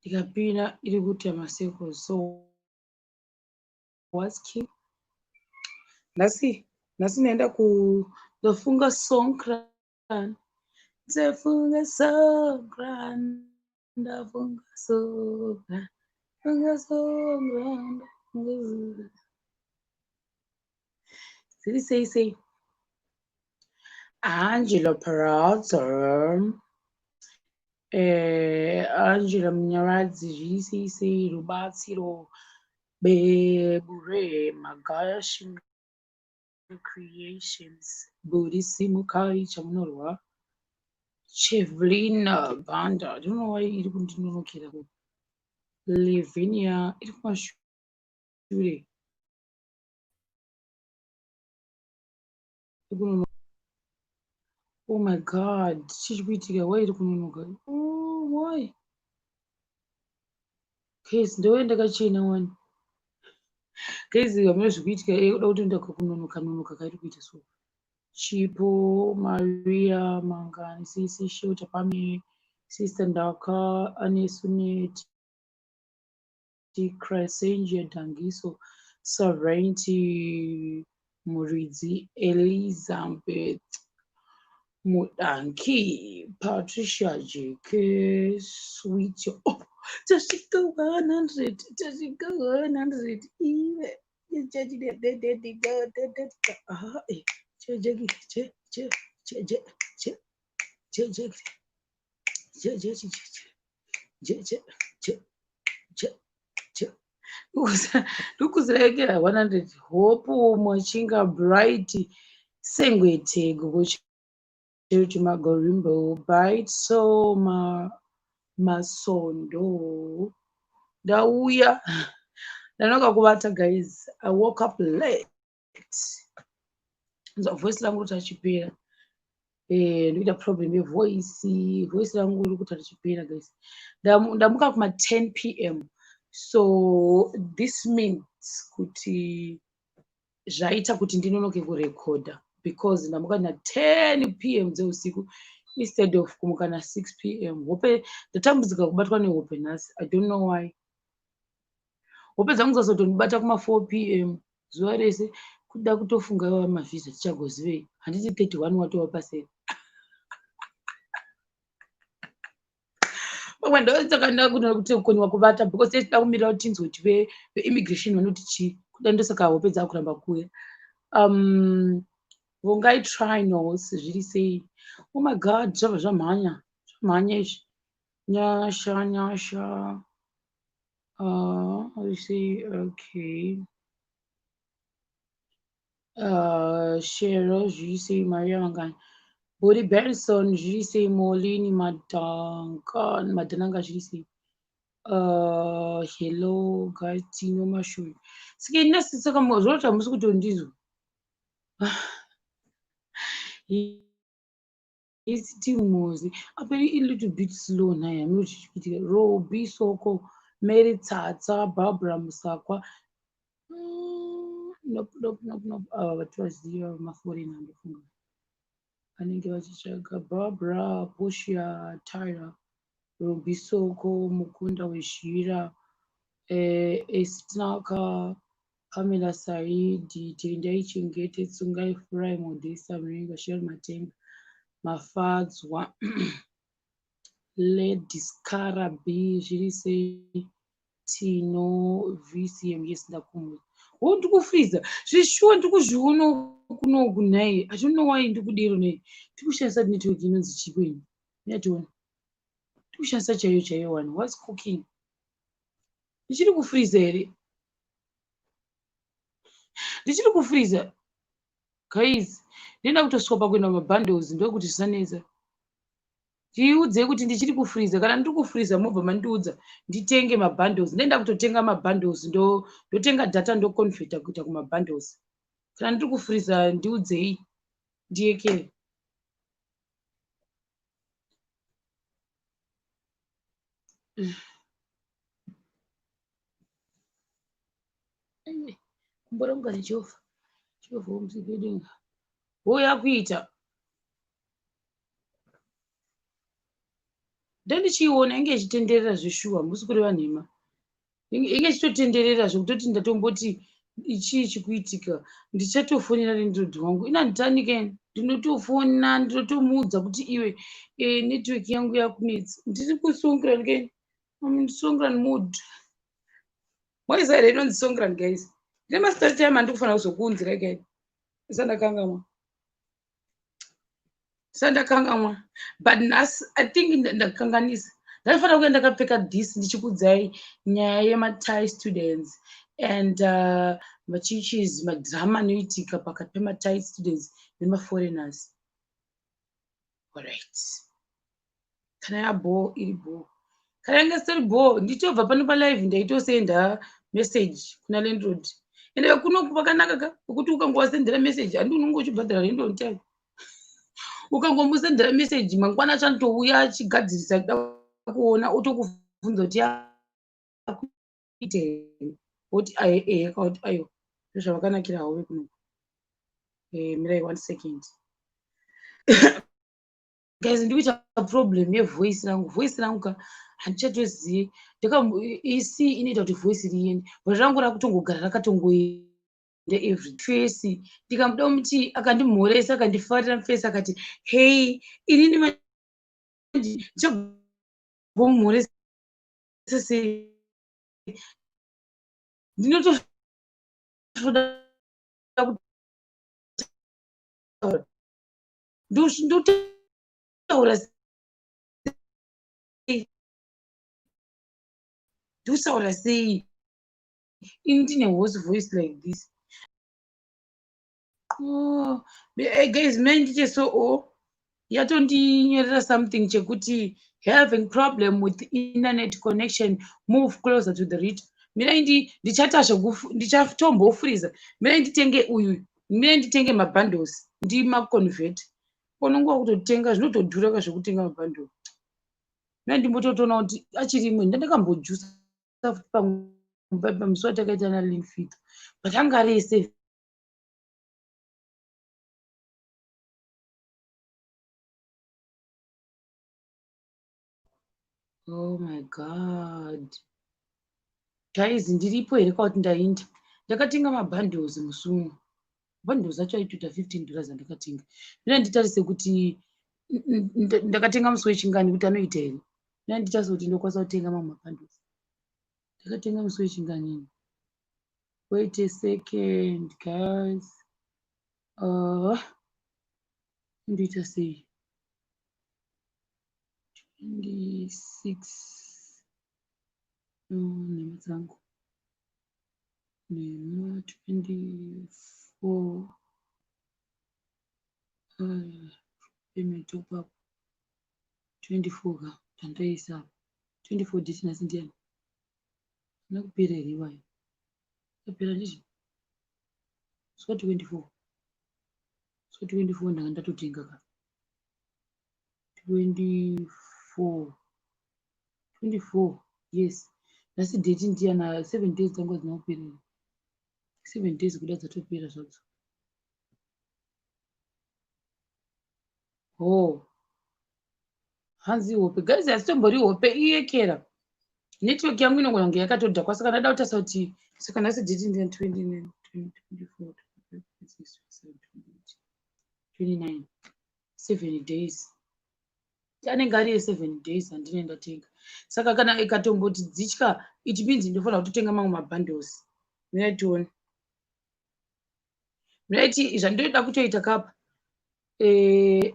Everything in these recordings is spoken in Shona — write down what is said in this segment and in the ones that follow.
ndikapina iri kuita macircles. So what's key? Nhasi naenda kuzofunga songkran, nzefunga songkran, ndafunga songkran, funga songkran, say Angela Peralta, Angela Munyaradzi, GCC, Rubatsiro, Bebure, Magashi Creations, Buddhism Kari Chamunorwa, Chevlina Banda. I don't know why you couldn't know Kira. Livinia, it was shooting. Oh my god, she's beating away to Kununuga. Oh, why? Case doing the Gachina one. Case the American beating out in the Kununuka Kaita so. Chipo, Maria, Mangani, Sisi, Shota Pami, Sister Ndaka, Anesunet, Crescentia, Dangiso, Sovereignty, Murizi, Elizabeth, Mudanki, Patricia JK, Sweet. Oh, does it go 100? Does it go 100? Even. You judge it, they go, ndikuzirekera 100 hope machinga bright sengwetego kuti magorimbo bright so masondo ndauya ndanoka kuvata guys. I woke up late. Voice langu richipera ndoita problem yevoice langu riri kuti richipera guys. Ndamuka kuma 10 p.m. So this means kuti zvaita kuti ndinonoke kurekodha because ndamuka na 10 p.m. dzeusiku instead of kumuka na 6 p.m. hope ndatambudzika kubatwa nehope nhasi. I don't know why. Hope dzangu dzazotondibata kuma 4 p.m. zuva rese kuda kutofunga mavhiza tichagozivei handiti 31 watova paseri. Pamwe ndosaka kuti ukoniwa kuvata because tida kumirira kuti tinzoti veimmigration vanoti chii kuda ndosaka hope dzakuramba kuya. Vongai trinos zviri sei. Oh my god, zvabva zvamhanya izvi. Nyasha I say okay. Shero zviri sei. Maria Mangani, Bori Benson zviri sei. Molini Madananga zviri sei. Hello guys, Tino Mashuri. Sike nasisaka zvota musi kutondizwa. It's Timozi. A little bit slow now. I'm not repeating. Robi Soko, Mary Tata, Barbara Musakwa. Nope. What was the Mafori number? I think it was Barbara, Poshia, Tyra, Robi Soko, Mukunda Wishira, Esnaka, Pamela Saidi, Tendai Chingete, Tsungai Fry, Modesta, Mringa, Shell Matenga, Mafadzwa, Ladies Karabi, zviri sei. Tino VCM, yes, ndakumwe. Oh, ndikufriza zvishuwa ndikuzviona kunoku nhaye. I don't know why ndikudero nei. Ndikushandisa network inonzi chipo ini. Yationa ndikushandisa chaiyo one. What's cooking? Ndichiri kufriza here. Ndichiri kufriza guys. Ndinoda kutoswapa kuenda mabundles ndokuti zvisanetsa. Ndiudze kuti ndichiri kufriza. Kana ndiri kufriza mobva mandiudza nditenge mabundles. Ndenda kutotenga mabundles ndotenga data ndoconverta kuita kumabundles. Kana ndiri kufriza ndiudzei ndiyekere. Kumbo rangu harichofa. chivhomuzikedenga woyakuita ndandichiona inge ichitenderera zveshuwa musi kureva nhema inge ichitotenderera zvekutoti ndatomboti ichii chikuitika ndichatofonera nendrodhi wangu ina nditani keni ndinotofona ndinotomuudza kuti iwe netiweki yangu yakunetsa ndiri kusongran keni songran mood moizaira inonzi songran guys ndine masitari time handikufanira kuzokuunzirai keni sandakangamwa but nhasi I think ndakanganisa ndaifanira kuenda ndakapfeka this ndichikudzai nyaya yemathai students and machichis madrama anoitika pakati pemathai students nemaforeigners. Alright, kana yabhoo iri bhoo, kana inge sitori bhoo ndichobva pano palive ndaitosenda message kuna landlord ende kunoku pakanaka ka kuti ukangowasendera message handi unonge uchibhadhara landlord chaivo ukangomusendera message mangwana achanotouya achigadzirisa kuda kuona otokubvunza kuti yakuitei woti yakauti ayo ndozvavakanakira havo vekunoku. Mirai 1 second guys, ndikuita problem yevoice rangu. Voice rangu ka handichatozivi isi inoita kuti voice riende bhari rangu rakutongogara rakatongoenda every face ndikamuda muti akandimhoresa akandifarira mufesi akati hei inini ndichagomhoresa sei ndinotoda ndokutaura ndikutaura sei ini ndine host voice like this. Guys, mai ndiche so yatondinyorera something chekuti having problem with internet connection, move closer to the router. Mirai ndichatombofuriza mirai nditenge uyu mirai nditenge mabundles ndimaconvert pononguva kutotenga zvinotodhura kazvekutenga mabundle mirai ndimbototoona kuti achirimwe ndandakambojusa pamusi watakaita nalink fit but anga rese. Oh my god guys, ndiripo here kwauti ndainda ndakatenga mabundles musumu. Bundles acho aitoita $15 andakatenga mina nditarise kuti ndakatenga musi wechingani kuti anoita here mina nditarise kuti ndokwanisa kutenga mamwe mabundles ndakatenga musi wechingani. Wait a second guys, ndoita sei 26 nhema dzangu nhema 24 payment top up 24 ka tandaisa 24 disi ndiani nakupera here iwayo kapera ndizvo swa 24 ndanga ndatotenga ka 24 yes nhasi date ndiyana 7 days dzangu hadzina kuperera 7 days kuda dzatopera zvadzo. Hanzi hope guys, asitombori hope iyekera network yangu inogona kunge yakatodhakwa saka ndada kutarisa kuti saka nhasi date ndiyana 24 29 7 days anenge ari 7 days handine ndatenga saka kana ikatomboti dzitya it means ndofanira kutotenga mamwe mabundles. Miraitioni miraiti zvandoda kutoita kapa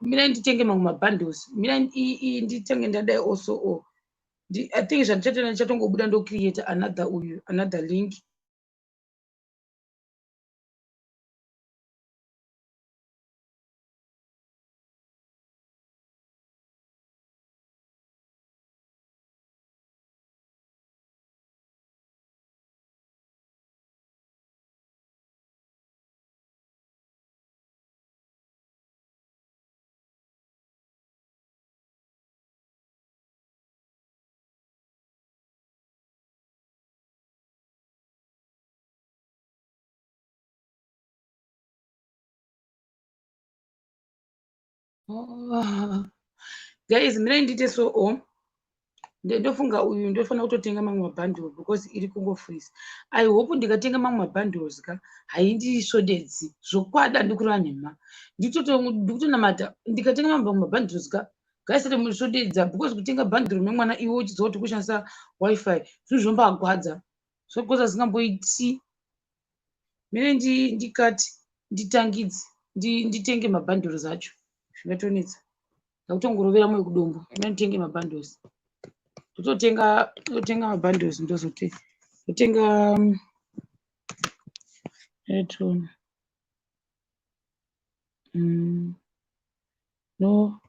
mina nditenge mamwe mabundles mina nditenge ndadai also I think zvandichatenda ndichatongobuda ndocreate another link Guys, mina ndite so ndofunga uyu ndofanira kutotenga mamwe mabundles because iri kungofreeze. I hope ndikatenga mamwe mabundles ka haindisvodedzi zvokwada ndikura nhema ndikutonamata ndikatenga mamwe mabundles ka gaisati musvodedza because kutenga bundle nemwana iwe uchiziva kuti kushandisa wifi zvinhu zvombagwadza zvokoza zvingamboiti. Mine ndikati nditangidze nditenge mabundles acho zvingatonetsa ndakutongorovera mwe kudumbu. Mine nditenge mabundles totenga mabundles ndotenga electron no